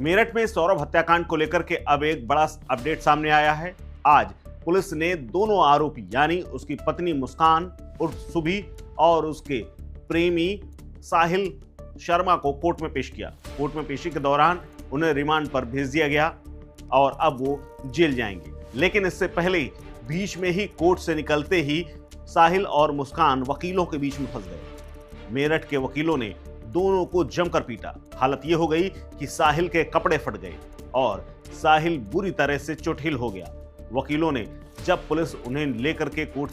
मेरठ में सौरभ हत्याकांड को लेकर के अब एक बड़ा अपडेट सामने आया है। आज पुलिस ने दोनों आरोपी यानी उसकी पत्नी मुस्कान उर्फ सुभी और उसके प्रेमी साहिल शर्मा को कोर्ट में पेश किया। कोर्ट में पेशी के दौरान उन्हें रिमांड पर भेज दिया गया और अब वो जेल जाएंगे। लेकिन इससे पहले बीच में ही कोर्ट से निकलते ही साहिल और मुस्कान वकीलों के बीच में फंस गए। मेरठ के वकीलों ने दोनों को जमकर पीटा। हालत यह हो गई कि साहिल के कपड़े फट गए और साहिल बुरी तरह से चोटिल हो गया। वकीलों ने जब पुलिस उन्हें लेकर के कोर्ट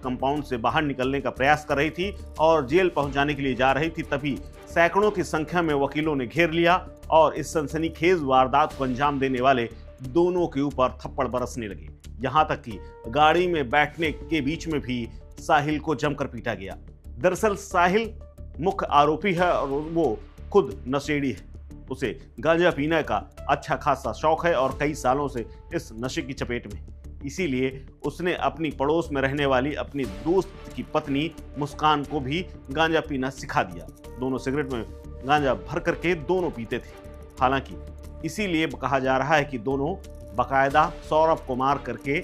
कंपाउंड से बाहर निकलने का प्रयास कर रही थी और जेल पहुंचाने के लिए जा रही थी, तभी सैकड़ों की संख्या में वकीलों ने घेर लिया और इस सनसनीखेज वारदात को अंजाम देने वाले दोनों के ऊपर थप्पड़ बरसने लगे। यहां तक कि गाड़ी में बैठने के बीच में भी साहिल को जमकर पीटा गया। दरअसल साहिल मुख्य आरोपी है और वो खुद नशेड़ी है। उसे गांजा पीने का अच्छा खासा शौक है और कई सालों से इस नशे की चपेट में। इसीलिए उसने अपनी पड़ोस में रहने वाली अपनी दोस्त की पत्नी मुस्कान को भी गांजा पीना सिखा दिया। दोनों सिगरेट में गांजा भर करके दोनों पीते थे। हालांकि इसीलिए कहा जा रहा है कि दोनों बाकायदा सौरभ को मार करके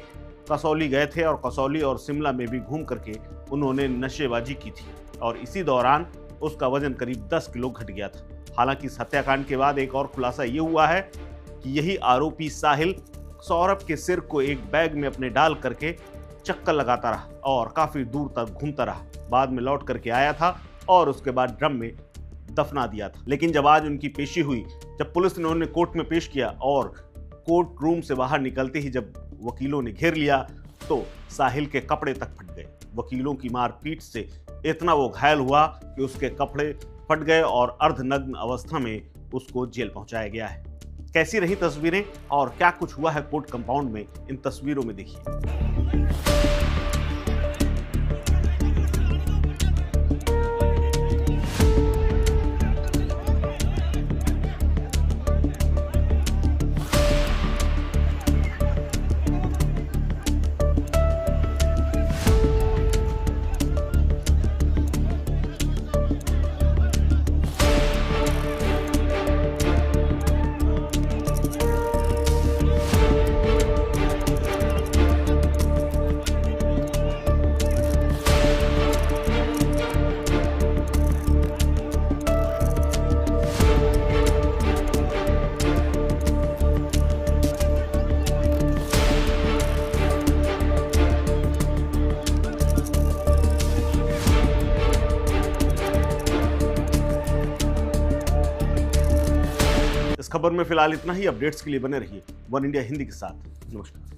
कसौली गए थे और कसौली और शिमला में भी घूम करके उन्होंने नशेबाजी की थी और इसी दौरान उसका वजन करीब 10 किलो घट गया था। हालांकि इस हत्याकांड के बाद एक और खुलासा ये हुआ है कि यही आरोपी साहिल सौरभ के सिर को एक बैग में अपने डाल करके चक्कर लगाता रहा और काफी दूर तक घूमता रहा। बाद में लौट करके आया था और उसके बाद ड्रम में दफना दिया था। लेकिन जब आज उनकी पेशी हुई, जब पुलिस ने उन्हें कोर्ट में पेश किया और कोर्ट रूम से बाहर निकलते ही जब वकीलों ने घेर लिया तो साहिल के कपड़े तक फट गए। वकीलों की मारपीट से इतना वो घायल हुआ कि उसके कपड़े फट गए और अर्धनग्न अवस्था में उसको जेल पहुंचाया गया है। कैसी रही तस्वीरें और क्या कुछ हुआ है कोर्ट कंपाउंड में, इन तस्वीरों में देखिए। इस खबर में फिलहाल इतना ही। अपडेट्स के लिए बने रहिए वन इंडिया हिंदी के साथ। नमस्कार।